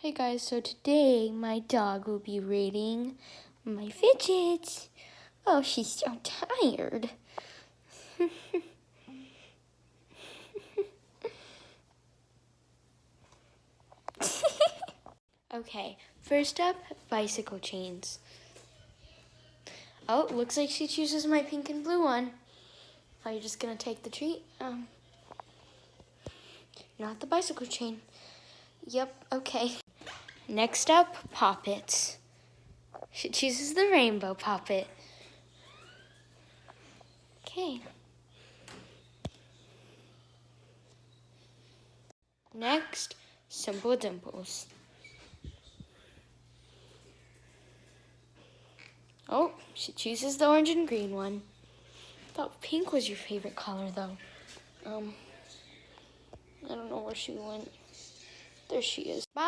Hey guys, so today my dog will be rating my fidgets. Oh, she's so tired. Okay, first up, bicycle chains. Oh, looks like she chooses my pink and blue one. Are you just gonna take the treat? Not the bicycle chain. Yep, okay. Next up, poppets. She chooses the rainbow poppet. Okay. Next, simple dimples. Oh, she chooses the orange and green one. I thought pink was your favorite color, though. I don't know where she went. There she is. Bye.